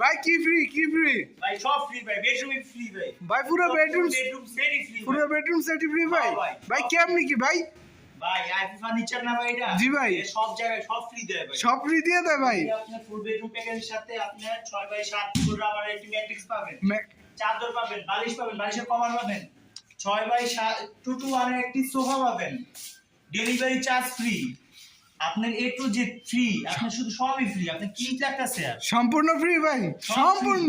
ভাই কি ফ্রি ভাই সব ফ্রি ভাই, বেডরুম ফ্রি ভাই। ভাই পুরো বেডরুম সেটই ফ্রি। পুরো বেডরুম সেটই ফ্রি ভাই। ভাই কেমনি কি ভাই? ভাই আইপি ফার্নিচার না ভাই এটা? জি ভাই। সব জায়গায় সব ফ্রি দেয় ভাই। সব ফ্রি দিয়ে দেয় ভাই। আপনি ফুল বেডরুম প্যাকেজের সাথে আপনার 6x7 ফুল রাবার একটি ম্যাট্রিক্স পাবেন, চাদর পাবেন, বালিশ পাবেন, বালিশের কভার পাবেন, 6x7 2 to 1 এর একটি সোফা পাবেন, ডেলিভারি চার্জ ফ্রি, আপনার A to Z ফ্রি, আপনার শুধু সবই ফ্রি। আপনি কি চাইতেছে আর সম্পূর্ণ ফ্রি ভাই, সম্পূর্ণ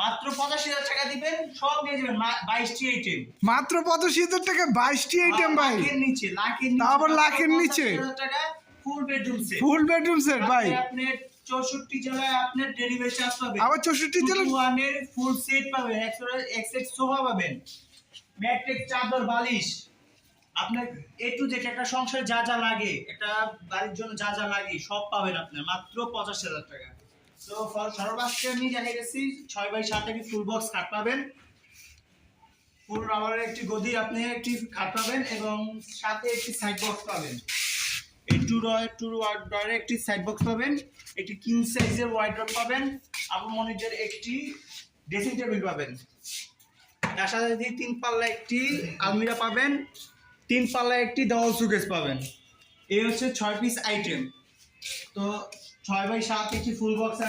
মাত্র 85,000 টাকা দিবেন, সব নিয়ে যাবেন 22টি আইটেম। মাত্র 85,000 টাকা 22টি আইটেম ভাই। লাখের নিচে তারপর লাখের নিচে 85,000 টাকা full bedroom set. Full bedroom set ভাই। আপনি 64 জেলায় আপনার ডেলিভারি চার্জ পাবেন। আবার 64 জেলায় 1 এর ফুল সেট পাবেন, এক্সেট সোফা পাবেন, ম্যাট্রিক্স, চাদর, বালিশ, আপনার A to Z একটা সংসারে যা যা লাগে, একটা বাড়ির জন্য যা যা লাগে সব পাবেন আপনার মাত্র 85,000 টাকা। তো সর্বাস্তে আমি দেখা গেছি 6x7 একটি ফুল বক্স খাট পাবেন, ফুল রাবারের একটি গদি, আপনি একটি খাট পাবেন এবং সাথে একটি সাইড বক্স পাবেন। এই টু ডয়ারের একটি সাইড বক্স পাবেন, একটি কিং সাইজের ওয়াইড্রপ পাবেন, আবু মনিদের একটি ড্রেসিং টেবিল পাবেন, তার সাথে 3 পাল্লা একটি আলমিরা পাবেন, 3 পাল্লা একটি দেওয়াল সুকেস পাবেন। এই হচ্ছে 6 পিস আইটেম। তো 6x7 একটি ফুল বক্স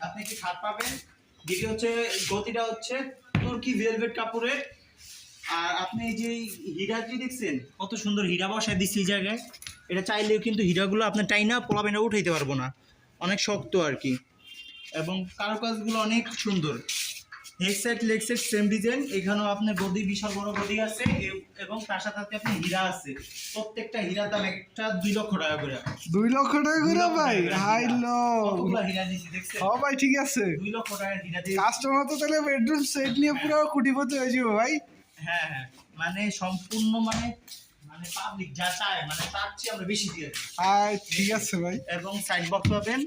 আপনি একটি খাট পাবেন, যেটি হচ্ছে গতিটা হচ্ছে তুর্কি ভেলভেট কাপড়ের। আর আপনি এই যে হীরাটি দেখছেন কত সুন্দর হীরা বসায় দিচ্ছি এই জায়গায়, এটা চাইলেও কিন্তু হীরাগুলো আপনার টাইনা পোলাবেনা উঠাইতে পারবো না, অনেক শক্ত আর কি, এবং কারুকাজগুলো অনেক সুন্দর। Head side leg side same design, এখানেও আপনার গদি বিশাল বড় গদি আছে এবং তার সাথে আপনি হীরা আছে, প্রত্যেকটা হীরার দাম একটা 2 লক্ষ টাকা করে। 2 লক্ষ টাকা করে ভাই? হাই লো, কতগুলো হীরা দিছি দেখছেন? হ্যাঁ ভাই ঠিক আছে। 2 লক্ষ টাকা হীরা দিয়ে কাস্টমার তো তাহলে বেডরুম সেট নিয়ে পুরো কোটিপতি হয়ে যাবে ভাই। হ্যাঁ হ্যাঁ, মানে সম্পূর্ণ মানে পাবলিক যা চায় মানে তার চেয়ে আমরা বেশি দিয়ে দিই। ঠিক আছে ভাই। এবং সাইড বক্স পাবেন,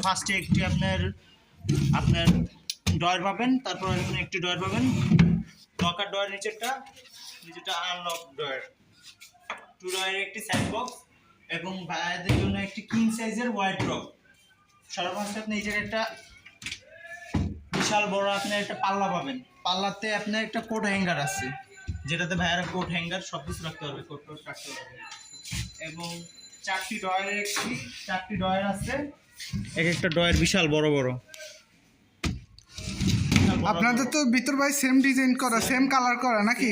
ফার্স্টে একটি আপনার ডয়ার পাবেন, তারপর এখানে একটি ডয়ার পাবেন, লকার ডয়ার নিচেরটা আনলক ডয়ার, 2 ডয়ারের একটি সাইড বক্স এবং ভাইয়াদের জন্য একটি কিং সাইজের ওয়াইড্রপ। সর্বশেষে আপনি এই জায়গায় একটা বিশাল বড় আপনার একটা পাল্লা পাবেন, পাল্লাতে আপনার একটা কোট হ্যাঙ্গার আছে, যেটাতে ভাইয়ারা কোট হ্যাঙ্গার সব কিছু রাখতে পারবে, কোট রাখতে পারবে। এবং 4টি ডয়ার আছে, এক একটা ডয়ার বিশাল বড় বড়। আপনাদের তো ভিতর ভাই সেম ডিজাইন করা, সেম কালার করা নাকি?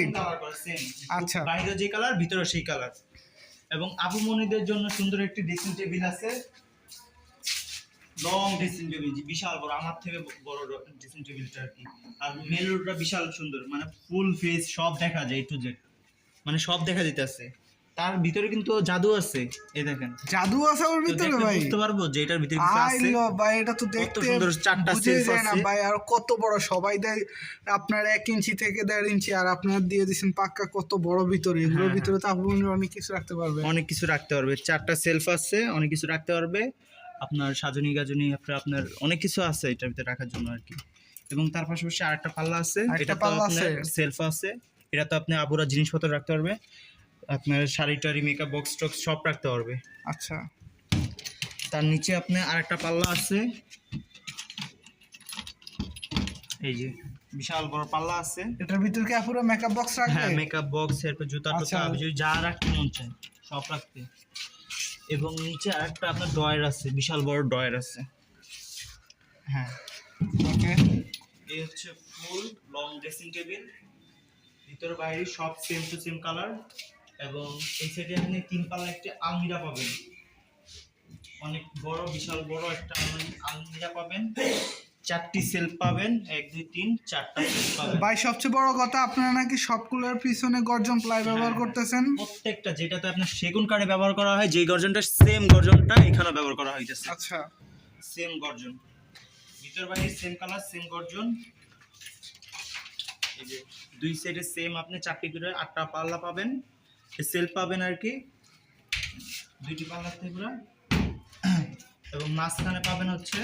আচ্ছা, বাইরে যে কালার ভিতরে সেই কালার। এবং আবু মনিদের জন্য সুন্দর একটি ড্রেসিং টেবিল আছে, লং ড্রেসিং টেবিল, বিশাল বড়, আমার থেকে বড় ড্রেসিং টেবিলটা আর কি। আর মেন রোডটা বিশাল সুন্দর, মানে ফুল ফেস সব দেখা যায়, A to Z মানে সব দেখা যাইতেছে। তার ভিতরে কিন্তু জাদু আছে, এই দেখেন জাদু আছে ওর ভিতরে ভাই। বুঝতে পারবো যে এটার ভিতরে কিছু আছে। আইলো ভাই, এটা তো দেখতে কত সুন্দর, 4টা সেলফ যায় না আছে ভাই। আর কত বড়, সবাই দেয় আপনার 1 ইঞ্চি থেকে 1.5 ইঞ্চি, আর আপনার দিয়ে দিয়েছেন পাক্কা কত বড় ভিতরে। এগুলোর ভিতরে তো আপনি অনেক কিছু রাখতে পারবে, অনেক কিছু রাখতে পারবে। 4টা সেলফ আছে, অনেক কিছু রাখতে পারবে, আপনার সাজনি গাজনি আপনার অনেক কিছু আছে এটার ভিতরে রাখার জন্য আর কি। এবং তার পাশাপাশি আরেকটা পাল্লা আছে, এটা তো আপনার সেলফ আছে, এটা তো আপনি আবুরা জিনিসপত্র রাখতে পারবে, আপনার শাড়ি টাড়ি মেকআপ বক্স টক্স সব রাখতে পারবে। আচ্ছা, তার নিচে আপনার আরেকটা পাল্লা আছে, এই যে বিশাল বড় পাল্লা আছে, এটার ভিতরে কি পুরো মেকআপ বক্স রাখবে? হ্যাঁ, মেকআপ বক্স, এরপর জুতা টুতা যা রাখতে মন চায় সব রাখতে। এবং নিচে আরেকটা আপনার ডয়ার আছে, বিশাল বড় ডয়ার আছে। হ্যাঁ, ওকে। এই হচ্ছে ফুল লং ড্রেসিং টেবিল, ভিতর বাইরে সব সেম টু সেম কালার। এবং এই সাইডে আপনি 3 পাল্লা একটা আলমিরা পাবেন, অনেক বড়, বিশাল বড় একটা আলমিরা পাবেন, 4টি সেলফ পাবেন, 1 2 3 4টা সেলফ পাবেন। ভাই সবচেয়ে বড় কথা, আপনারা নাকি সবগুলোর পিছনে গর্জন প্লাই ব্যবহার করতেছেন। প্রত্যেকটা যেটাতে আপনার সেগুন কাঠে ব্যবহার করা হয়, যেই গর্জনটা সেম গর্জনটা এখানে ব্যবহার করা হইতেছে। আচ্ছা, সেম গর্জন, ভিতর বাইরে সেম কালার, সেম গর্জন। এই যে 2 সাইডে সেম আপনি 4টি করে 8টা পাল্লা পাবেন, সেলফ পাবেন আর কি, 2টি পাল্লা থেকে। এবং মাঝখানে পাবেন হচ্ছে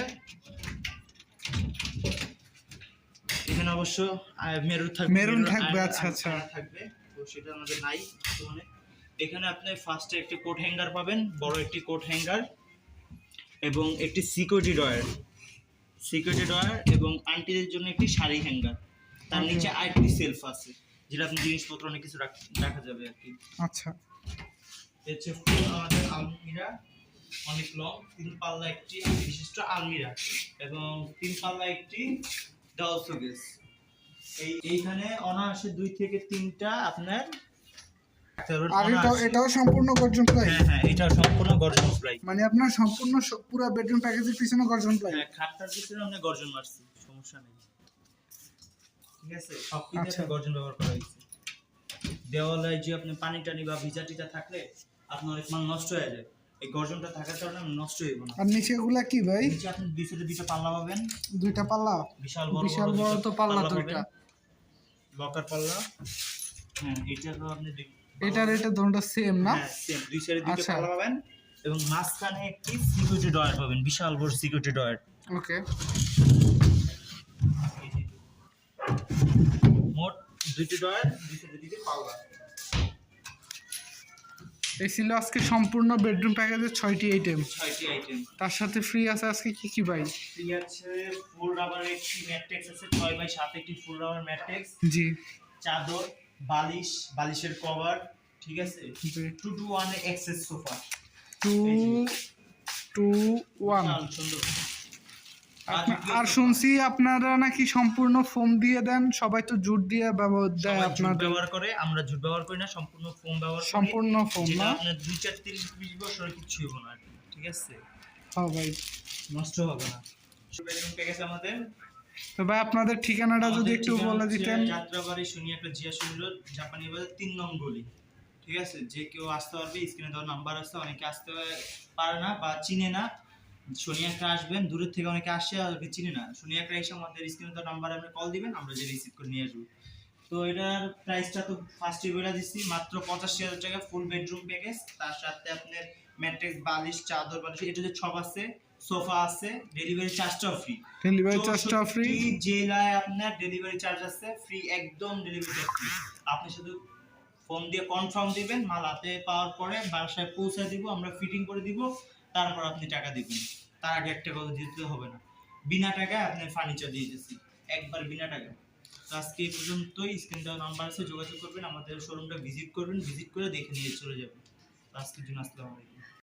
এখানে অবশ্য মেরুন থাকবে। আচ্ছা আচ্ছা, থাকবে, তো সেটা আমাদের নাই বর্তমানে। এখানে আপনি ফার্স্টে একটি কোট হ্যাঙ্গার পাবেন, বড় একটি কোট হ্যাঙ্গার, এবং একটি সিকিউরিটি ডয়ার, সিকিউরিটি ড্রয়ার এবং আন্টিদের জন্য একটি শাড়ি হ্যাঙ্গার, তার Okay. নিচে আরেকটি সেলফ আছে যেটা আপনি জিনিসপত্র অনেক কিছু রাখা যাবে আর কি। আচ্ছা, এটা হচ্ছে ফুল আমাদের আলমিরা, অনেক লং, 3 পাল্লা একটি বিশিষ্ট আলমিরা এবং 3 পাল্লা একটি ডাবল শোকেস। এইখানে অনায়াসে 2 থেকে 3টা আপনার আর এটাও সম্পূর্ণ গর্জন প্লাই? হ্যাঁ হ্যাঁ, এটা সম্পূর্ণ গর্জন প্লাই। মানে আপনার সম্পূর্ণ পুরো বেডরুম প্যাকেজের পিছনে গর্জন প্লাই? হ্যাঁ, খাটটার পিছনে আমরা গর্জন মারছি, সমস্যা নেই, ঠিক আছে। সব আচ্ছা। কিছু গর্জন ব্যবহার করা হয়েছে। দেওয়ালে যে আপনি পানি টানি বা ভিজা টিজা থাকলে আপনার অনেক মাল নষ্ট হয়ে যায়, এই গর্জনটা থাকার কারণে নষ্ট হইব না। আর নিচে এগুলা কি ভাই? নিচে আপনি 2 সাইডে 2টা পাল্লা পাবেন, 2টা পাল্লা? বিশাল বড় বিশাল বড় তো পাল্লা দুইটা। লকার পাল্লা। হ্যাঁ, এটা তো আপনি এটা রেটে দুটোটা সেম না? হ্যাঁ সেম, 2 সাইডে 2টা আচ্ছা। পাল্লা পাবেন এবং মাঝখানে একটি সিকিউরিটি ড্রয়ার পাবেন, বিশাল বড় সিকিউরিটি ড্রয়ার। ওকে। মোট 2টি ড্রয়ার, 2 সাইডে 2টি পাল্লা। এই ছিল আজকে সম্পূর্ণ বেডরুম প্যাকেজের 6টি আইটেম। 6টি আইটেম। তার সাথে ফ্রি আছে আজকে কি কি ভাই? ফ্রি আছে ফুল রাবারের একটি ম্যাট্রিক্স আছে, 6x7 একটি ফুল রাবার ম্যাট্রিক্স, জি চাদর, বালিশ, বালিশের কভার, ঠিক আছে। জি। 2 to 1 এক্সেস সোফা, 2 2 1। সুন্দর। আর শুনছি আপনারা নাকি সম্পূর্ণ ফোম দিয়ে দেন, সবাই তো জুট দিয়ে ব্যবহার দেয় সবাই জুট আপনাদের? ব্যবহার করে, আমরা জুট ব্যবহার করি না, সম্পূর্ণ ফোম ব্যবহার করি। সম্পূর্ণ ফোম যেটা না? আপনার 2 4 30 20 বছর কিছু হবে না, ঠিক আছে, হ্যাঁ ভাই। নষ্ট হবে না। বেডরুম প্যাকেজ আমাদের। তো ভাই আপনাদের ঠিকানাটা যদি আমাদের একটু ঠিকানা বলে হচ্ছে দিতেন। যাত্রাবাড়ি শনিয়াকড়া জিয়াসুল রোড, জাপানি বাজার 3 নং গলি, ঠিক আছে। যে কেউ আসতে পারবে, স্ক্রিনে দেওয়া নাম্বার আছে, অনেকে আসতে পারে না বা চিনে না, শনিয়াকড়া আসবেন, দূরের থেকে অনেকে আসে আর চিনে না, শনিয়াকড়া এসে আমাদের স্ক্রিনে দেওয়া নাম্বারে আপনি কল দিবেন, আমরা যে রিসিভ করে নিয়ে আসবো। তো এটার প্রাইসটা তো ফার্স্টে বলে দিচ্ছি, মাত্র 85,000 টাকা ফুল বেডরুম প্যাকেজ। তার সাথে আপনার ম্যাট্রিক্স, বালিশ, চাদর, বালিশ এটা যে সব আছে, সোফা আছে, ডেলিভারি চার্জটাও ফ্রি। ডেলিভারি চার্জটা ফ্রি? জেলায় আপনার ডেলিভারি চার্জ আছে ফ্রি, একদম ডেলিভারি চার্জ ফ্রি। আপনি শুধু ফোন দিয়ে কনফার্ম দিবেন, মাল হাতে পাওয়ার পরে বাসায় পৌঁছে দিব, আমরা ফিটিং করে দিব, তারপর আপনি টাকা দিবেন। তার আগে একটা কথা দিতে হবে না, বিনা টাকায় আপনি ফার্নিচার দিয়ে দিচ্ছি, একবার বিনা টাকা। তো আজকে এই পর্যন্তই। স্ক্রিন দেওয়া নাম্বার আছে, যোগাযোগ করবেন, আমাদের শোরুমটা ভিজিট করবেন, ভিজিট করে দেখে নিয়ে চলে যাবেন। আজকের জন্য আসসালামু আলাইকুম।